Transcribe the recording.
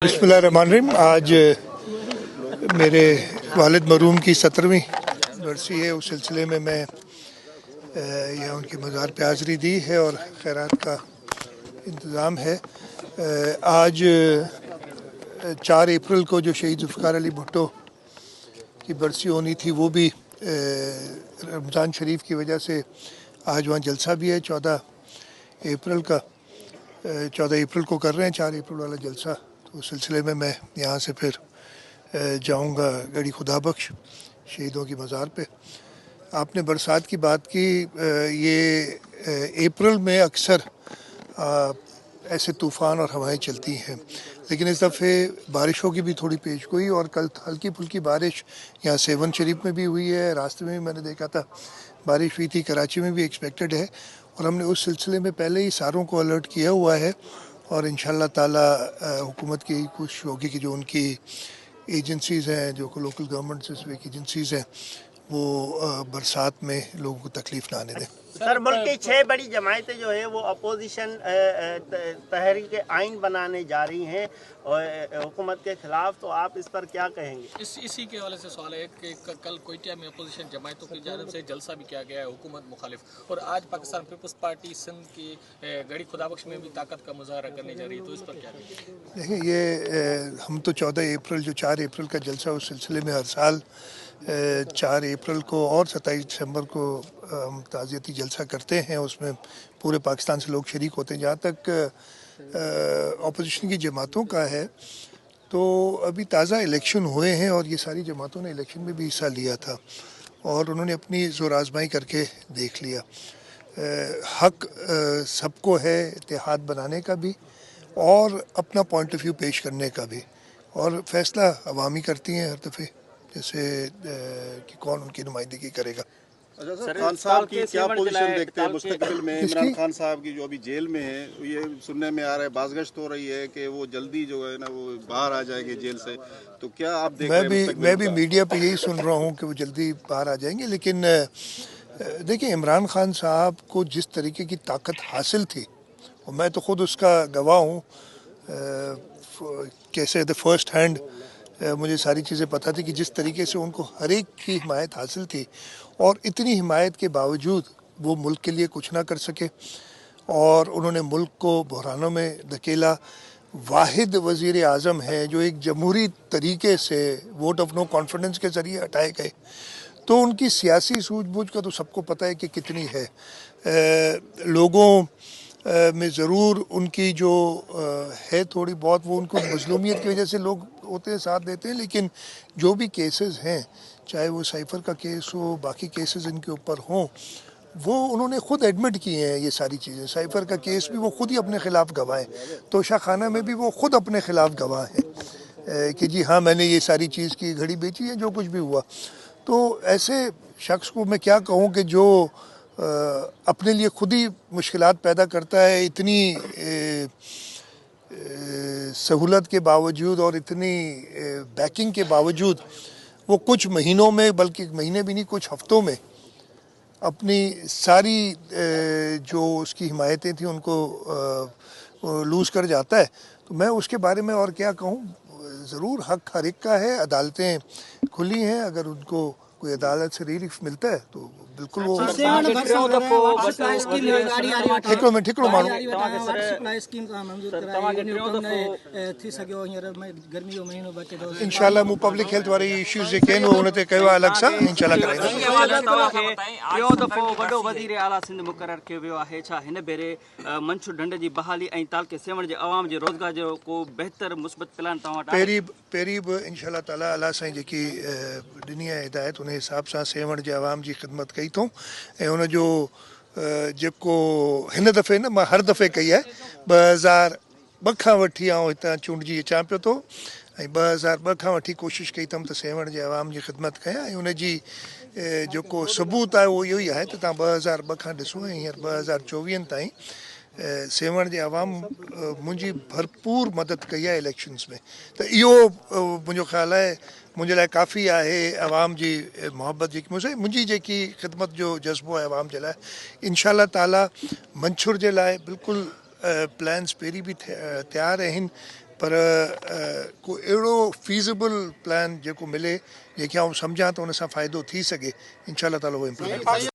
बिस्मिल्लाहिर्रहमानिर्रहीम। आज मेरे वालिद मरहूम की 17वीं बरसी है। उस सिलसिले में मैं यहाँ उनके मज़ार पे हाज़री दी है और खैरात का इंतज़ाम है। आज 4 अप्रैल को जो शहीद ज़ुल्फ़िकार अली भुट्टो की बरसी होनी थी, वो भी रमज़ान शरीफ की वजह से आज वहाँ जलसा भी है। 14 अप्रैल को कर रहे हैं 4 अप्रैल वाला जलसा। तो उस सिलसिले में मैं यहाँ से फिर जाऊँगा गढ़ी खुदा बख्श शहीदों की मज़ार पे। आपने बरसात की बात की, ये अप्रैल में अक्सर ऐसे तूफ़ान और हवाएं चलती हैं, लेकिन इस दफ़े बारिशों की भी थोड़ी पेशगोई और कल हल्की फुल्की बारिश यहाँ सेवन शरीफ में भी हुई है। रास्ते में भी मैंने देखा था बारिश हुई थी, कराची में भी एक्सपेक्टेड है और हमने उस सिलसिले में पहले ही सारों को अलर्ट किया हुआ है। और इंशाअल्लाह ताला हुकूमत की कोशिश होगी कि जो उनकी एजेंसीज़ हैं, जो लोकल गवर्नमेंट से एजेंसीज़ हैं, वो बरसात में लोगों को तकलीफ़ ना आने दें। सर, मुल्क की 6 बड़ी जमायतें जो है वो अपोजिशन तहरीक आइन बनाने जा रही हैं और हुकूमत के खिलाफ, तो आप इस पर क्या कहेंगे? इसी के हवाले से सवाल है कि कल कोयटा में अपोजिशन जमायतों की जानिब से जलसा भी किया गया है हुकूमत मुखालिफ, और आज पाकिस्तान पीपल्स पार्टी सिंध की गढ़ी खुदाबख्श में भी ताकत का मुजाहरा करने जा रही है, तो इस पर क्या कहेंगे? देखिए, ये हम तो 14 अप्रैल जो 4 अप्रैल का जलसा, उस सिलसिले में हर साल 4 अप्रैल को और 27 दिसंबर को हम ताज़ियती जलसा करते हैं। उसमें पूरे पाकिस्तान से लोग शरीक होते हैं। जहाँ तक अपोजिशन की जमातों का है, तो अभी ताज़ा इलेक्शन हुए हैं और ये सारी जमातों ने इलेक्शन में भी हिस्सा लिया था और उन्होंने अपनी ज़ोर आजमाई करके देख लिया। हक सबको है इत्तेहाद बनाने का भी और अपना पॉइंट ऑफ व्यू पेश करने का भी, और फैसला अवामी करती हैं हर दफ़े जैसे कि कौन उनकी नुमाइंदगी करेगा। अच्छा सर, खान साहब की क्या पोजीशन देखते हैं मुस्तकबिल में? इमरान खान साहब की जो अभी जेल में है, ये सुनने में आ रहा है, बाज़गश्त हो रही है कि वो जल्दी जो है ना वो बाहर आ जाएंगे जेल से, तो क्या आप देख रहे हैं? मैं भी मीडिया पे यही सुन रहा हूँ कि वो जल्दी बाहर आ जाएंगे, लेकिन देखिए, इमरान खान साहब को जिस तरीके की ताकत हासिल थी, और मैं तो ख़ुद उसका गवाह हूँ, कैसे द फर्स्ट हैंड मुझे सारी चीज़ें पता थी कि जिस तरीके से उनको हर एक की हिमायत हासिल थी, और इतनी हिमायत के बावजूद वो मुल्क के लिए कुछ ना कर सके और उन्होंने मुल्क को बहरानों में धकेला। वाहिद वज़ीर आज़म है जो एक जमहूरी तरीके से वोट ऑफ नो कॉन्फिडेंस के ज़रिए हटाए गए, तो उनकी सियासी सूझबूझ का तो सबको पता है कि कितनी है। लोगों में ज़रूर उनकी जो है थोड़ी बहुत, वो उनको मज़लूमियत की वजह से लोग होते हैं साथ देते हैं, लेकिन जो भी केसेस हैं, चाहे वो साइफ़र का केस हो, बाकी केसेस इनके ऊपर हों, वो उन्होंने ख़ुद एडमिट किए हैं ये सारी चीज़ें। साइफ़र का केस भी वो ख़ुद ही अपने ख़िलाफ़ गवाह हैं, तोशा खाना में भी वो ख़ुद अपने ख़िलाफ़ गवाह हैं कि जी हाँ, मैंने ये सारी चीज़ की घड़ी बेची है, जो कुछ भी हुआ। तो ऐसे शख्स को मैं क्या कहूँ कि जो अपने लिए खुद ही मुश्किलात पैदा करता है, इतनी सहूलत के बावजूद और इतनी बैकिंग के बावजूद वो कुछ महीनों में, बल्कि महीने भी नहीं, कुछ हफ्तों में अपनी सारी जो उसकी हिमायतें थी उनको लूज़ कर जाता है। तो मैं उसके बारे में और क्या कहूँ। ज़रूर हक हर एक का है, अदालतें खुली हैं, अगर उनको कोई अदालत से रिलीफ मिलता है तो बिल्कुल वो इंशाल्लाह मु पब्लिक हेल्थ वारी इश्यूज जेके आहिनि उन ते कयो आहे अलॻि सां, इंशाल्लाह कराईंदासीं। ॿियो दफ़ो वॾो वज़ीर आला सिंध मुक़ररु कयो वियो आहे। छा हिन भेरे मंशूर ढंढ जी बहाली ऐं तालके सेवण जे अवाम जे रोज़गार जो को बहितर मुस्बत प्लान तव्हां वटि आहे? पहिरीं बि इंशाल्लाह ताला अलाह साईं जेकी ॾिनी आहे हिदायत, उन हिसाब सां सेवण जे अवाम जी ख़िदमत कई अथऊं। ऐं उनजो जेको हिन दफ़े न, मां हर दफ़े कई आहे, 2002 खां वठी आउं हितां चूंडिजी अचां पियो थो, ऐं 2002 खां वठी कोशिशि कई अथमि त सेवण जे अवाम जी ख़िदमत कयां। ऐं उनजी जेको सबूत आहे उहो इहो ई आहे त तव्हां 2002 खां ॾिसो ऐं हींअर 2024 ताईं सेवण जे अवाम मुंहिंजी भरपूर मदद कई आहे इलेक्शन्स में। त इहो मुंहिंजो ख़्यालु आहे मुंहिंजे लाइ काफ़ी आहे। अवाम जी मोहब्बत जेकी मुंहिंजी जेकी ख़िदमत जो जज़्बो आहे अवाम जे लाइ, इंशाअल्लाह ताला मंशूर जे लाइ बिल्कुलु प्लान्स पहिरीं बि तयारु आहिनि। पर को अहिड़ो फीज़िबल प्लान जेको मिले जंहिंखे आउं सम्झां त उन सां फ़ाइदो थी सघे इंशाअल्लाह ताला उहो इम्प्लीमेंट